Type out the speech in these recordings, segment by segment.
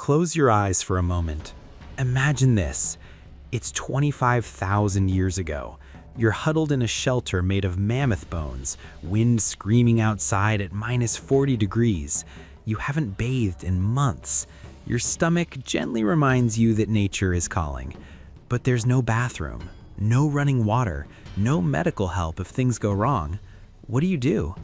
Close your eyes for a moment. Imagine this. It's 25,000 years ago. You're huddled in a shelter made of mammoth bones, wind screaming outside at -40 degrees. You haven't bathed in months. Your stomach gently reminds you that nature is calling. But there's no bathroom, no running water, no medical help if things go wrong. What do?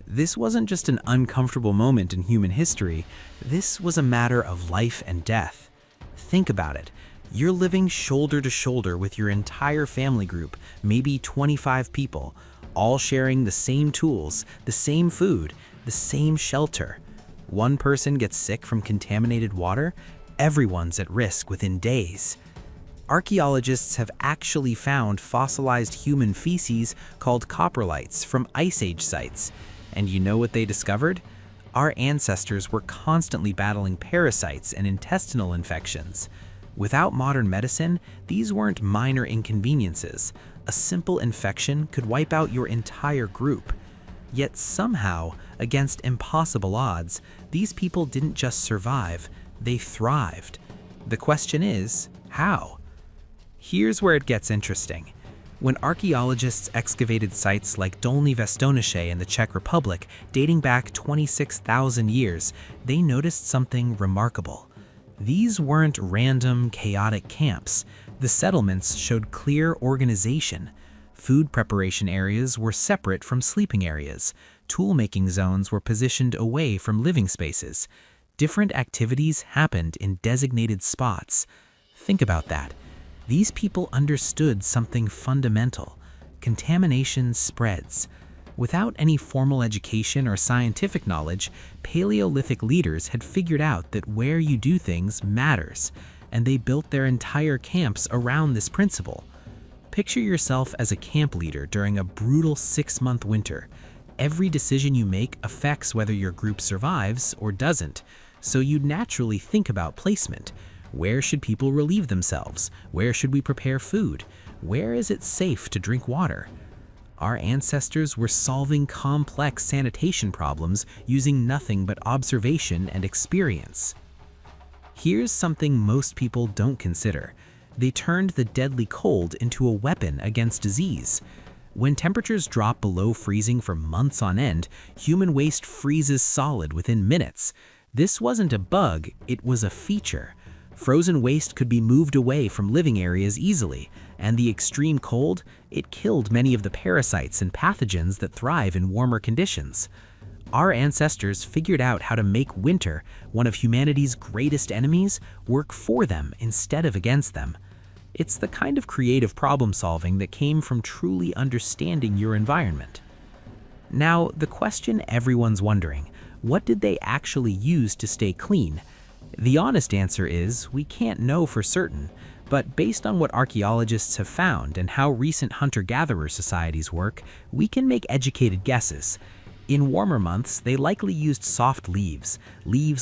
This wasn't just an uncomfortable moment in human history. This was a matter of life and death. Think about it. You're living shoulder to shoulder with your entire family group, maybe 25 people, all sharing the same tools, the same food, the same shelter. One person gets sick from contaminated water, everyone's at risk within days. Archaeologists have actually found fossilized human feces called coprolites from Ice Age sites. And you know what they discovered? Our ancestors were constantly battling parasites and intestinal infections. Without modern medicine, these weren't minor inconveniences. A simple infection could wipe out your entire group. Yet somehow, against impossible odds, these people didn't just survive, they thrived. The question is, how? Here's where it gets interesting. When archaeologists excavated sites like Dolní Věstonice in the Czech Republic, dating back 26,000 years, they noticed something remarkable. These weren't random, chaotic camps. The settlements showed clear organization. Food preparation areas were separate from sleeping areas. Tool-making zones were positioned away from living spaces. Different activities happened in designated spots. Think about that. These people understood something fundamental. Contamination spreads. Without any formal education or scientific knowledge, Paleolithic leaders had figured out that where you do things matters, and they built their entire camps around this principle. Picture yourself as a camp leader during a brutal 6-month winter. Every decision you make affects whether your group survives or doesn't, so you'd naturally think about placement. Where should people relieve themselves? Where should we prepare food? Where is it safe to drink water? Our ancestors were solving complex sanitation problems using nothing but observation and experience. Here's something most people don't consider. They turned the deadly cold into a weapon against disease. When temperatures drop below freezing for months on end, human waste freezes solid within minutes. This wasn't a bug, it was a feature. Frozen waste could be moved away from living areas easily, and the extreme cold, it killed many of the parasites and pathogens that thrive in warmer conditions. Our ancestors figured out how to make winter, one of humanity's greatest enemies, work for them instead of against them. It's the kind of creative problem solving that came from truly understanding your environment. Now, the question everyone's wondering, what did they actually use to stay clean? The honest answer is, we can't know for certain, but based on what archaeologists have found and how recent hunter-gatherer societies work, we can make educated guesses. In warmer months, they likely used soft leaves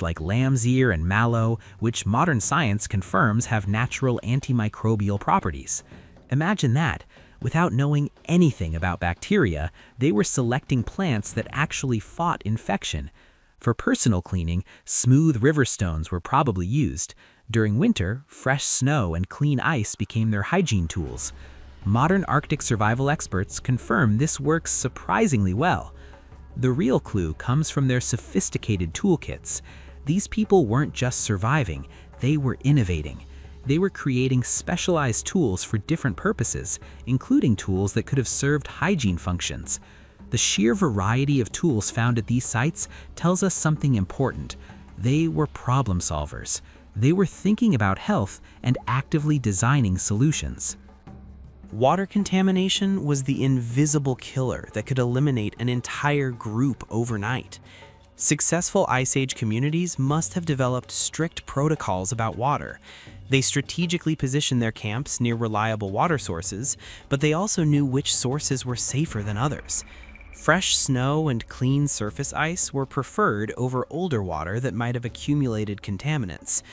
like lamb's ear and mallow, which modern science confirms have natural antimicrobial properties. Imagine that. Without knowing anything about bacteria, they were selecting plants that actually fought infection. For personal cleaning, smooth river stones were probably used. During winter, fresh snow and clean ice became their hygiene tools. Modern Arctic survival experts confirm this works surprisingly well. The real clue comes from their sophisticated toolkits. These people weren't just surviving, they were innovating. They were creating specialized tools for different purposes, including tools that could have served hygiene functions. The sheer variety of tools found at these sites tells us something important. They were problem solvers. They were thinking about health and actively designing solutions. Water contamination was the invisible killer that could eliminate an entire group overnight. Successful Ice Age communities must have developed strict protocols about water. They strategically positioned their camps near reliable water sources, but they also knew which sources were safer than others. Fresh snow and clean surface ice were preferred over older water that might have accumulated contaminants.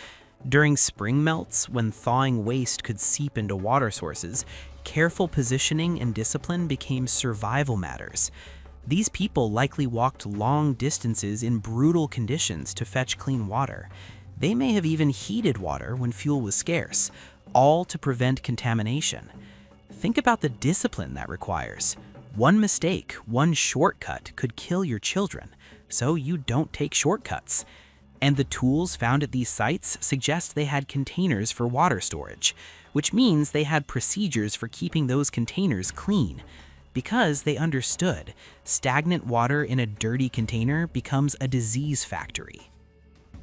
During spring melts, when thawing waste could seep into water sources, careful positioning and discipline became survival matters. These people likely walked long distances in brutal conditions to fetch clean water. They may have even heated water when fuel was scarce, all to prevent contamination. Think about the discipline that requires. One mistake, one shortcut could kill your children, so you don't take shortcuts. And the tools found at these sites suggest they had containers for water storage, which means they had procedures for keeping those containers clean. Because they understood, stagnant water in a dirty container becomes a disease factory.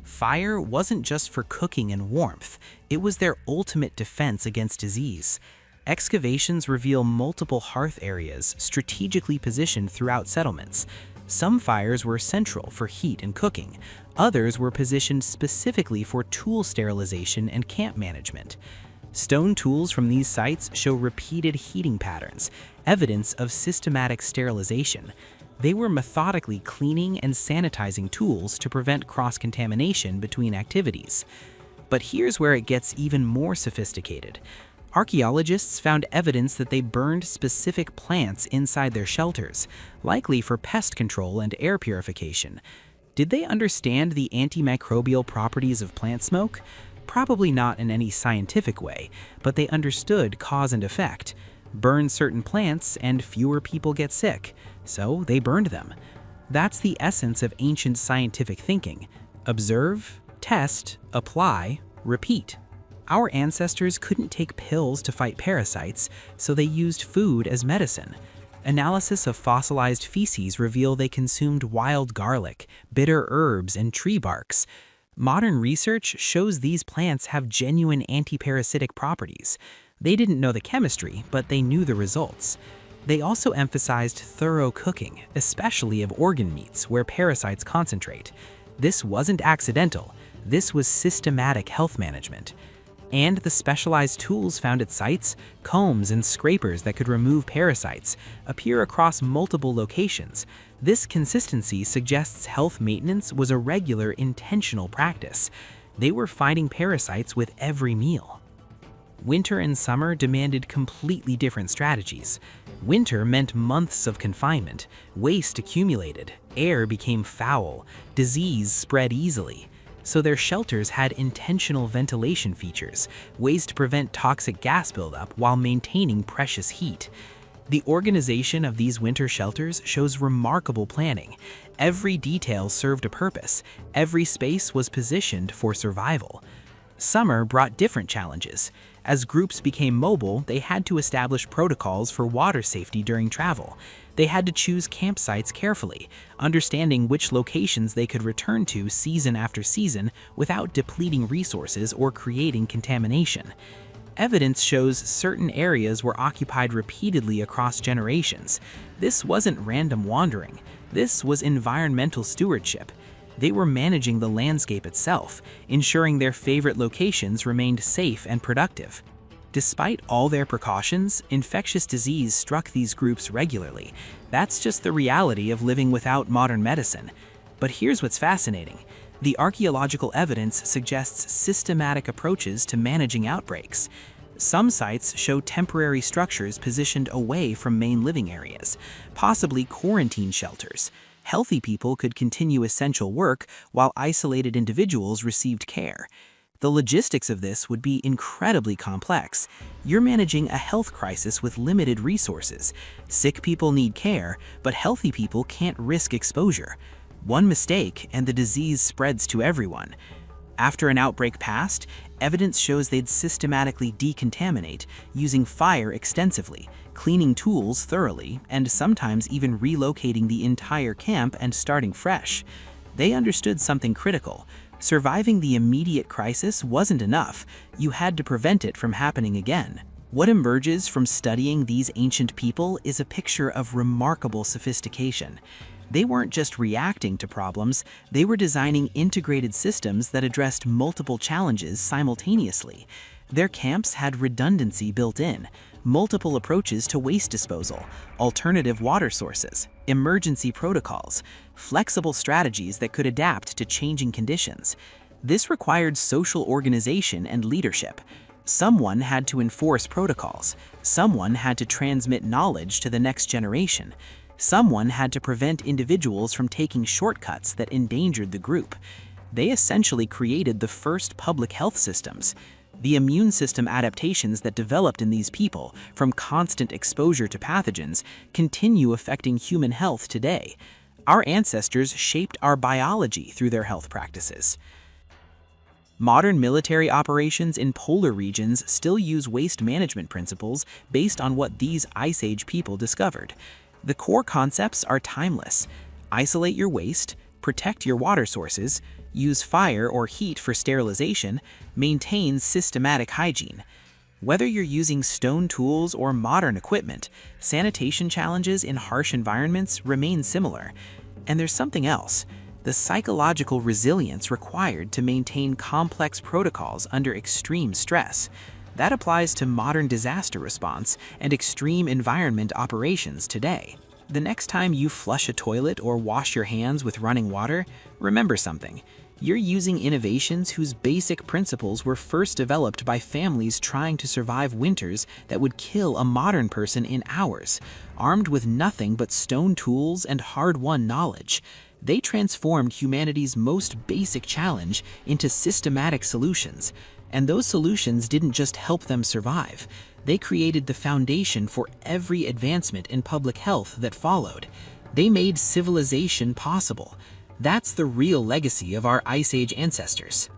Fire wasn't just for cooking and warmth, it was their ultimate defense against disease. Excavations reveal multiple hearth areas strategically positioned throughout settlements. Some fires were central for heat and cooking, others were positioned specifically for tool sterilization and camp management. Stone tools from these sites show repeated heating patterns, evidence of systematic sterilization. They were methodically cleaning and sanitizing tools to prevent cross-contamination between activities. But here's where it gets even more sophisticated. Archaeologists found evidence that they burned specific plants inside their shelters, likely for pest control and air purification. Did they understand the antimicrobial properties of plant smoke? Probably not in any scientific way, but they understood cause and effect. Burn certain plants and fewer people get sick, so they burned them. That's the essence of ancient scientific thinking. Observe, test, apply, repeat. Our ancestors couldn't take pills to fight parasites, so they used food as medicine. Analysis of fossilized feces reveal they consumed wild garlic, bitter herbs, and tree barks. Modern research shows these plants have genuine antiparasitic properties. They didn't know the chemistry, but they knew the results. They also emphasized thorough cooking, especially of organ meats where parasites concentrate. This wasn't accidental. This was systematic health management. And the specialized tools found at sites, combs and scrapers that could remove parasites, appear across multiple locations. This consistency suggests health maintenance was a regular, intentional practice. They were fighting parasites with every meal. Winter and summer demanded completely different strategies. Winter meant months of confinement, waste accumulated, air became foul, disease spread easily. So their shelters had intentional ventilation features, ways to prevent toxic gas buildup while maintaining precious heat. The organization of these winter shelters shows remarkable planning. Every detail served a purpose. Every space was positioned for survival. Summer brought different challenges. As groups became mobile, they had to establish protocols for water safety during travel. They had to choose campsites carefully, understanding which locations they could return to season after season without depleting resources or creating contamination. Evidence shows certain areas were occupied repeatedly across generations. This wasn't random wandering. This was environmental stewardship. They were managing the landscape itself, ensuring their favorite locations remained safe and productive. Despite all their precautions, infectious disease struck these groups regularly. That's just the reality of living without modern medicine. But here's what's fascinating. The archaeological evidence suggests systematic approaches to managing outbreaks. Some sites show temporary structures positioned away from main living areas, possibly quarantine shelters. Healthy people could continue essential work while isolated individuals received care. The logistics of this would be incredibly complex. You're managing a health crisis with limited resources. Sick people need care, but healthy people can't risk exposure. One mistake and the disease spreads to everyone. After an outbreak passed, evidence shows they'd systematically decontaminate, using fire extensively, cleaning tools thoroughly, and sometimes even relocating the entire camp and starting fresh. They understood something critical. Surviving the immediate crisis wasn't enough. You had to prevent it from happening again. What emerges from studying these ancient people is a picture of remarkable sophistication. They weren't just reacting to problems, they were designing integrated systems that addressed multiple challenges simultaneously. Their camps had redundancy built in, multiple approaches to waste disposal, alternative water sources, emergency protocols, flexible strategies that could adapt to changing conditions. This required social organization and leadership. Someone had to enforce protocols. Someone had to transmit knowledge to the next generation. Someone had to prevent individuals from taking shortcuts that endangered the group. They essentially created the first public health systems. The immune system adaptations that developed in these people from constant exposure to pathogens continue affecting human health today. Our ancestors shaped our biology through their health practices. Modern military operations in polar regions still use waste management principles based on what these Ice Age people discovered. The core concepts are timeless. Isolate your waste, protect your water sources, use fire or heat for sterilization, maintain systematic hygiene. Whether you're using stone tools or modern equipment, sanitation challenges in harsh environments remain similar. And there's something else: the psychological resilience required to maintain complex protocols under extreme stress. That applies to modern disaster response and extreme environment operations today. The next time you flush a toilet or wash your hands with running water, remember something. You're using innovations whose basic principles were first developed by families trying to survive winters that would kill a modern person in hours, armed with nothing but stone tools and hard-won knowledge. They transformed humanity's most basic challenge into systematic solutions. And those solutions didn't just help them survive. They created the foundation for every advancement in public health that followed. They made civilization possible. That's the real legacy of our Ice Age ancestors.